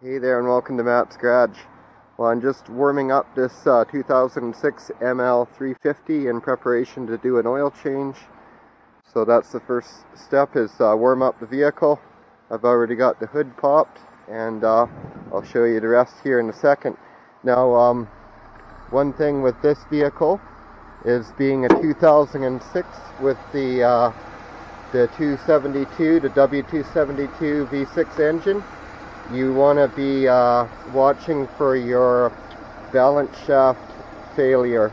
Hey there and welcome to Matt's Garage. Well, I'm just warming up this 2006 ML350 in preparation to do an oil change. So that's the first step, is warm up the vehicle. I've already got the hood popped and I'll show you the rest here in a second. Now one thing with this vehicle is being a 2006 with the 272, the W272 V6 engine. You want to be watching for your balance shaft failure.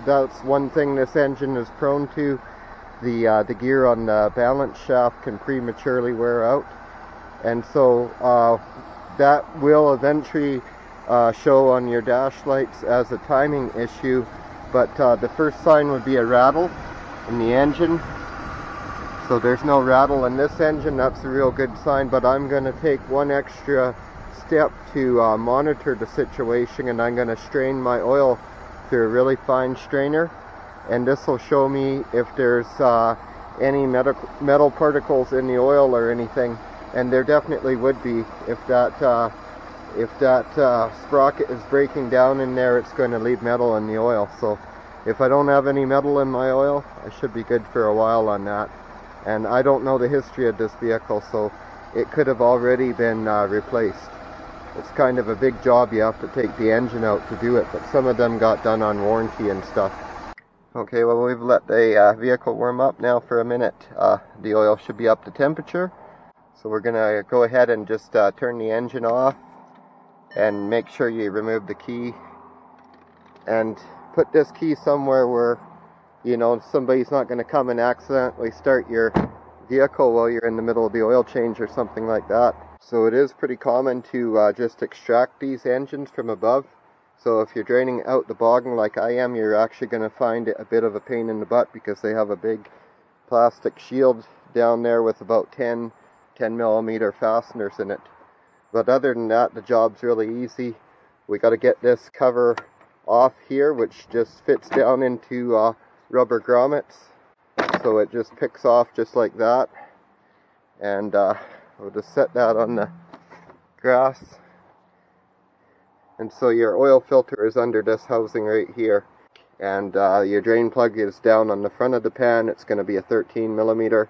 That's one thing this engine is prone to. The gear on the balance shaft can prematurely wear out, and so that will eventually show on your dash lights as a timing issue. But the first sign would be a rattle in the engine. So there's no rattle in this engine. That's a real good sign, but I'm going to take one extra step to monitor the situation, and I'm going to strain my oil through a really fine strainer, and this will show me if there's any metal particles in the oil or anything, and there definitely would be. If that sprocket is breaking down in there, it's going to leave metal in the oil. So if I don't have any metal in my oil, I should be good for a while on that. And I don't know the history of this vehicle, so it could have already been replaced. It's kind of a big job. You have to take the engine out to do it, but some of them got done on warranty and stuff. Okay, well, we've let the vehicle warm up now for a minute. The oil should be up to temperature, so we're gonna go ahead and just turn the engine off and make sure you remove the key and put this key somewhere where somebody's not going to come and accidentally start your vehicle while you're in the middle of the oil change or something like that. So it is pretty common to just extract these engines from above. So if you're draining out the boggin like I am, you're actually going to find it a bit of a pain in the butt, because they have a big plastic shield down there with about 10 millimeter fasteners in it. But other than that, the job's really easy. We got to get this cover off here, which just fits down into rubber grommets, so it just picks off just like that, and we'll just set that on the grass. And so your oil filter is under this housing right here, and your drain plug is down on the front of the pan. It's going to be a 13 millimeter,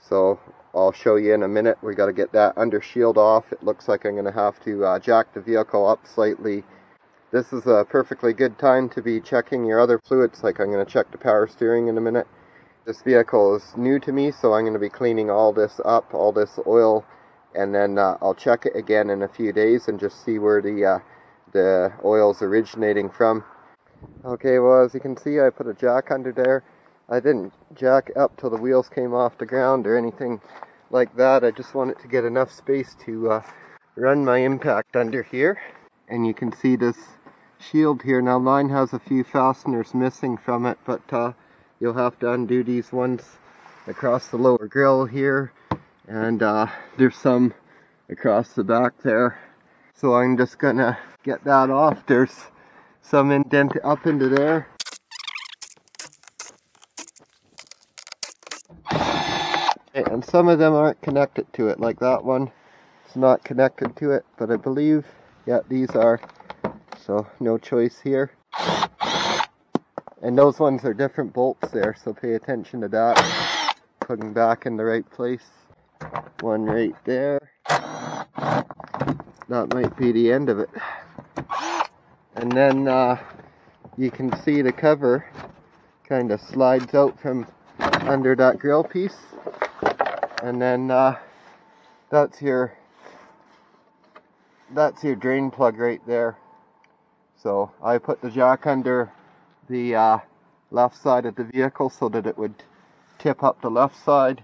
so I'll show you in a minute. We got to get that under shield off. It looks like I'm going to have to jack the vehicle up slightly. This is a perfectly good time to be checking your other fluids, like I'm going to check the power steering in a minute. This vehicle is new to me, so I'm going to be cleaning all this up, all this oil, and then I'll check it again in a few days and just see where the oil's originating from. Okay, well, as you can see, I put a jack under there. I didn't jack up till the wheels came off the ground or anything like that. I just wanted to get enough space to run my impact under here. And you can see this shield here. Now mine has a few fasteners missing from it, but you'll have to undo these ones across the lower grill here, and there's some across the back there. So I'm just gonna get that off. There's some indent up into there. And some of them aren't connected to it, like that one. It's not connected to it, but I believe, yeah, these are. So no choice here. And those ones are different bolts there, so pay attention to that. Putting back in the right place. One right there. That might be the end of it. And then you can see the cover kind of slides out from under that grill piece. And then that's your drain plug right there. So I put the jack under the left side of the vehicle so that it would tip up the left side,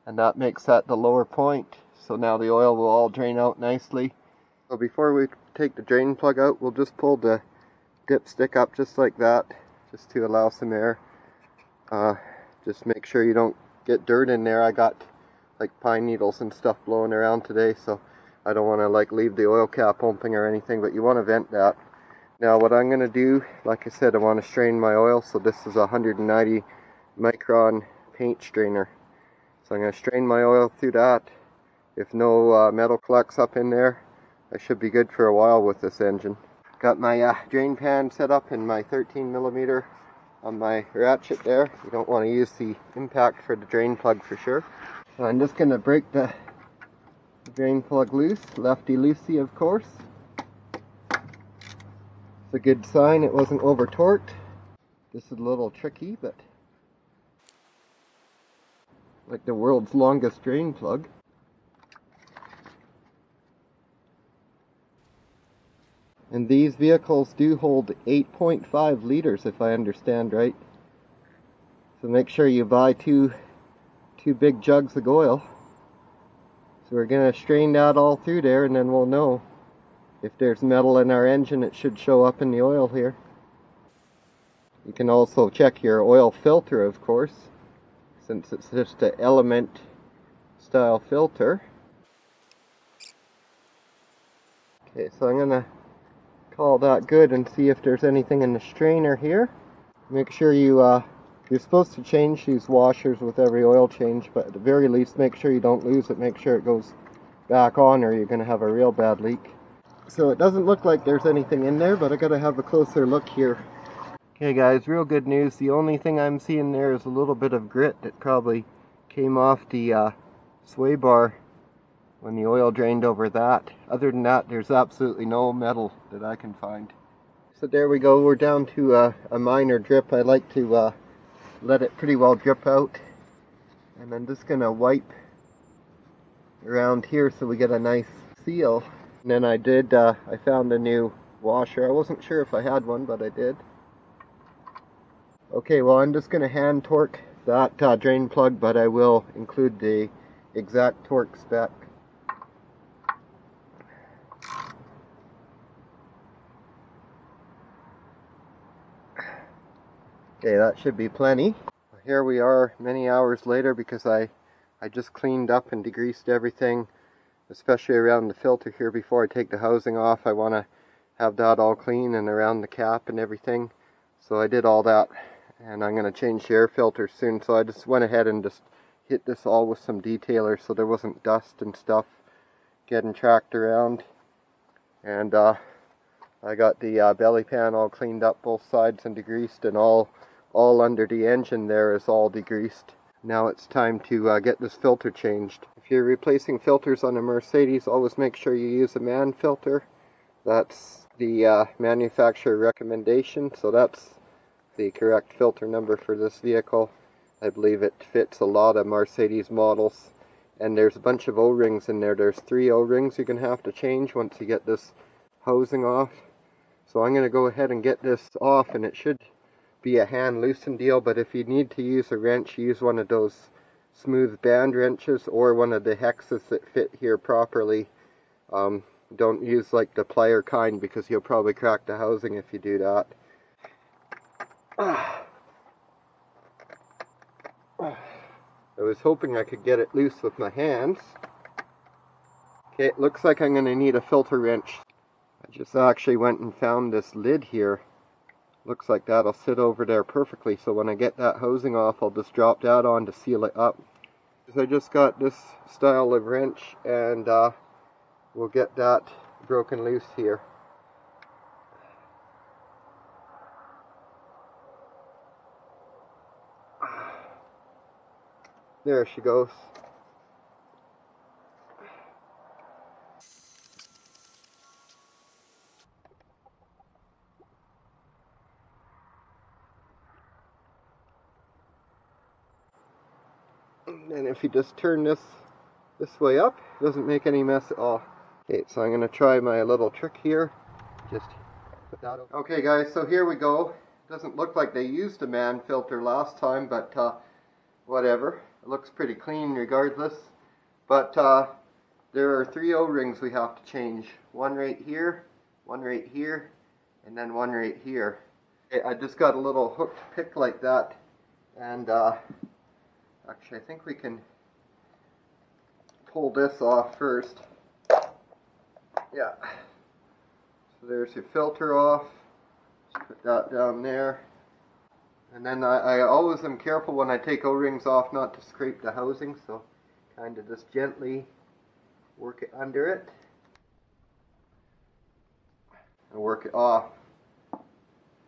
and that makes that the lower point. So now the oil will all drain out nicely. So before we take the drain plug out, we'll just pull the dipstick up just like that, just to allow some air. Just make sure you don't get dirt in there. I got like pine needles and stuff blowing around today, so I don't want to like leave the oil cap open or anything, but you want to vent that. Now what I'm going to do, like I said, I want to strain my oil, so this is a 190 micron paint strainer. So I'm going to strain my oil through that. If no metal collects up in there, I should be good for a while with this engine. Got my drain pan set up in my 13mm on my ratchet there. You don't want to use the impact for the drain plug for sure. So I'm just going to break the drain plug loose, lefty-loosey of course. It's a good sign it wasn't over torqued. This is a little tricky, but like the world's longest drain plug. And these vehicles do hold 8.5 liters if I understand right. So make sure you buy two big jugs of oil. So we're going to strain that all through there, and then we'll know if there's metal in our engine. It should show up in the oil here. You can also check your oil filter, of course, since it's just an element style filter. Okay, so I'm going to call that good and see if there's anything in the strainer here. Make sure you're supposed to change these washers with every oil change, but at the very least make sure you don't lose it. Make sure it goes back on or you're going to have a real bad leak. So it doesn't look like there's anything in there, but I gotta have a closer look here. Okay guys, real good news. The only thing I'm seeing there is a little bit of grit that probably came off the sway bar when the oil drained over that. Other than that, there's absolutely no metal that I can find. So there we go, we're down to a minor drip. I like to let it pretty well drip out. And I'm just gonna wipe around here so we get a nice seal. And then I found a new washer. I wasn't sure if I had one, but I did. Okay, well I'm just gonna hand torque that drain plug, but I will include the exact torque spec. Okay, that should be plenty. Here we are many hours later because I just cleaned up and degreased everything, especially around the filter here before I take the housing off. I want to have that all clean and around the cap and everything. So I did all that, and I'm going to change the air filter soon. So I just went ahead and just hit this all with some detailer so there wasn't dust and stuff getting tracked around. And I got the belly pan all cleaned up both sides and degreased, and all under the engine there is all degreased. Now it's time to get this filter changed. If you're replacing filters on a Mercedes, always make sure you use a man filter. That's the manufacturer recommendation, so that's the correct filter number for this vehicle. I believe it fits a lot of Mercedes models. And there's a bunch of O-rings in there. There's 3 O-rings you're going to have to change once you get this housing off. So I'm going to go ahead and get this off, and it should be a hand loosen deal, but if you need to use a wrench, use one of those smooth band wrenches or one of the hexes that fit here properly. Don't use like the plier kind, because you'll probably crack the housing if you do that. I was hoping I could get it loose with my hands. Okay, it looks like I'm going to need a filter wrench. I just actually went and found this lid here. Looks like that'll sit over there perfectly, so when I get that housing off, I'll just drop that on to seal it up. So I just got this style of wrench, and we'll get that broken loose here. There she goes. And if you just turn this way up, it doesn't make any mess at all. Okay, so I'm going to try my little trick here. Just put that over. Okay guys, so here we go. Doesn't look like they used a man filter last time, but whatever. It looks pretty clean regardless. But there are 3 O-rings we have to change. One right here, and then one right here. Okay, I just got a little hooked pick like that, and actually I think we can pull this off first. Yeah. So there's your filter off. Just put that down there. And then I always am careful when I take O-rings off not to scrape the housing, so kind of just gently work it under it. and work it off.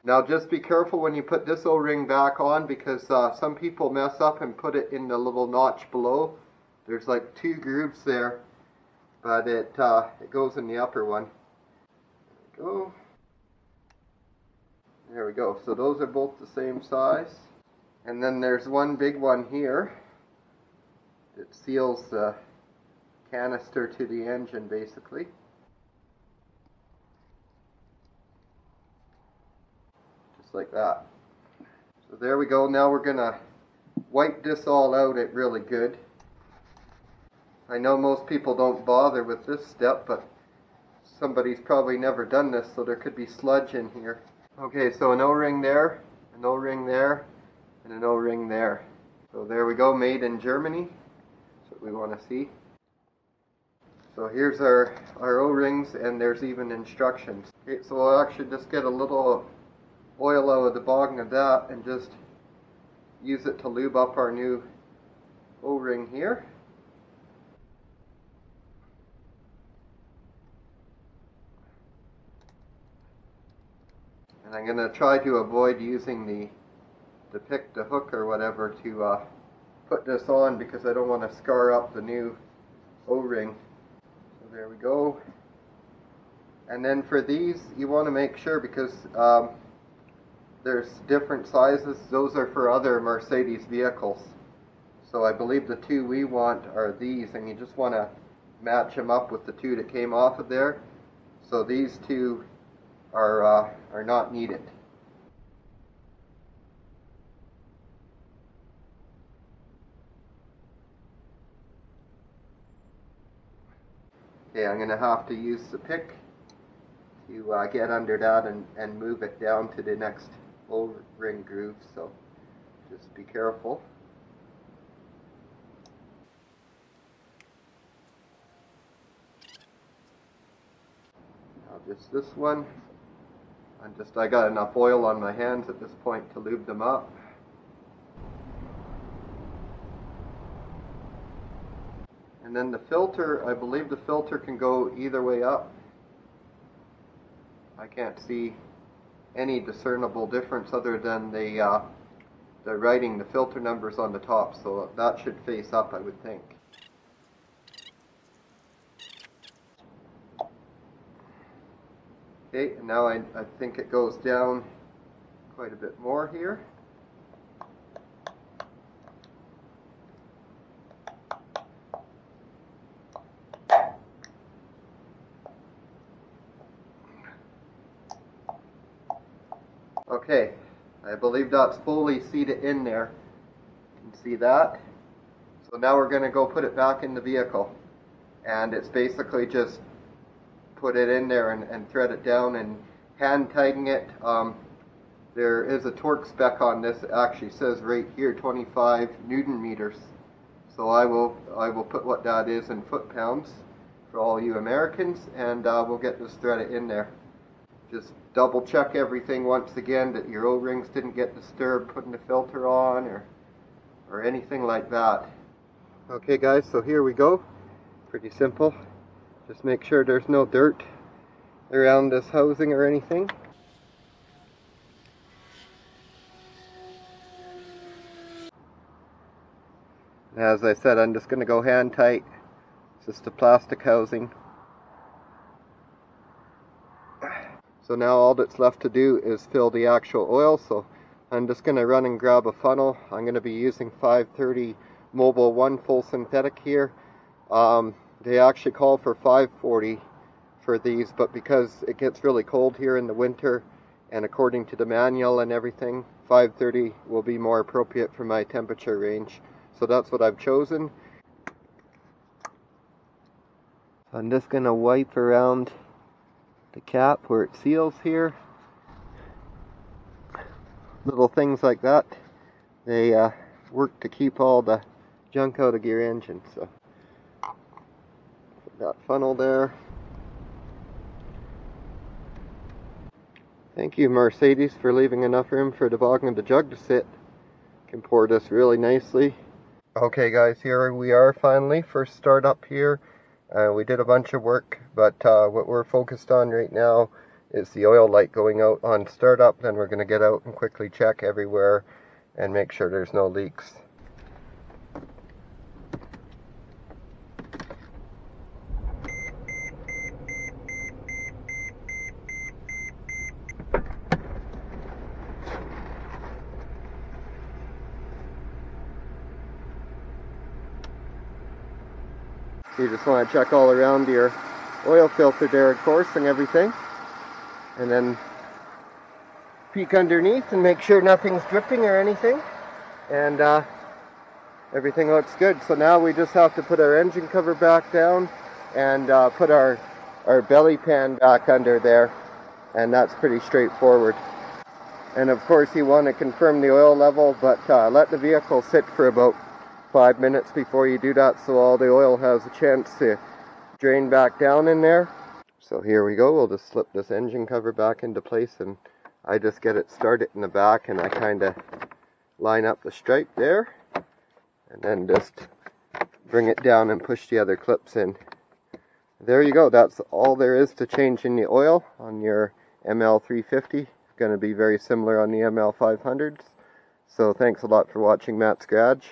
Now just be careful when you put this O-ring back on, because some people mess up and put it in the little notch below. There's like 2 grooves there, but it goes in the upper one. There we go. There we go. So those are both the same size. And then there's one big one here that seals the canister to the engine basically. Just like that. So there we go. Now we're gonna wipe this all out it really good. I know most people don't bother with this step, but somebody's probably never done this, so there could be sludge in here. Okay, so an O-ring there, an O-ring there, and an O-ring there. So there we go, made in Germany. That's what we want to see. So here's our O-rings, and there's even instructions. Okay, so we'll actually just get a little oil out of the bottom of that and just use it to lube up our new O-ring here. And I'm going to try to avoid using the pick, the hook or whatever to put this on, because I don't want to scar up the new O-ring. So there we go. And then for these, you want to make sure, because there's different sizes. Those are for other Mercedes vehicles. So I believe the 2 we want are these, and you just want to match them up with the 2 that came off of there. So these 2 are not needed. Okay, I'm going to have to use the pick to get under that and move it down to the next O-ring groove, so just be careful. Now just this one. I got enough oil on my hands at this point to lube them up. And then the filter, I believe the filter can go either way up. I can't see any discernible difference other than the writing, the filter numbers on the top, so that should face up, I would think. Okay, and now I think it goes down quite a bit more here. Okay, I believe that's fully seated in there. You can see that. So now we're going to go put it back in the vehicle. And it's basically just put it in there and thread it down and hand tighten it. There is a torque spec on this. It actually says right here 25 Newton meters. So I will put what that is in foot-pounds for all you Americans, and we'll get this threaded in there. Just double check everything once again, that your O-rings didn't get disturbed putting the filter on or anything like that. Okay guys, so here we go. Pretty simple. Just make sure there's no dirt around this housing or anything. As I said, I'm just going to go hand tight. It's just a plastic housing. So now all that's left to do is fill the actual oil. So I'm just going to run and grab a funnel. I'm going to be using 530 Mobil 1 full synthetic here. They actually call for 540 for these, but because it gets really cold here in the winter, and according to the manual and everything, 530 will be more appropriate for my temperature range. So that's what I've chosen. I'm just going to wipe around the cap where it seals here. Little things like that, they work to keep all the junk out of your engine. So put that funnel there. Thank you, Mercedes, for leaving enough room for the bottom of the jug to sit. Can pour this really nicely. Okay guys, here we are finally, first start up here. We did a bunch of work, but what we're focused on right now is the oil light going out on startup. Then we're going to get out and quickly check everywhere and make sure there's no leaks. You just want to check all around your oil filter there, of course, and everything. And then peek underneath and make sure nothing's dripping or anything. And everything looks good. So now we just have to put our engine cover back down and put our belly pan back under there. And that's pretty straightforward. And of course you want to confirm the oil level, but let the vehicle sit for about 5 minutes before you do that, so all the oil has a chance to drain back down in there. So here we go. We'll just slip this engine cover back into place, and I just get it started in the back, and I kind of line up the stripe there and then just bring it down and push the other clips in. There you go. That's all there is to changing the oil on your ML350. It's going to be very similar on the ML500s. So thanks a lot for watching Matt's Garage.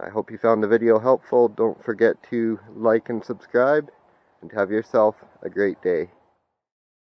I hope you found the video helpful. Don't forget to like and subscribe, and have yourself a great day.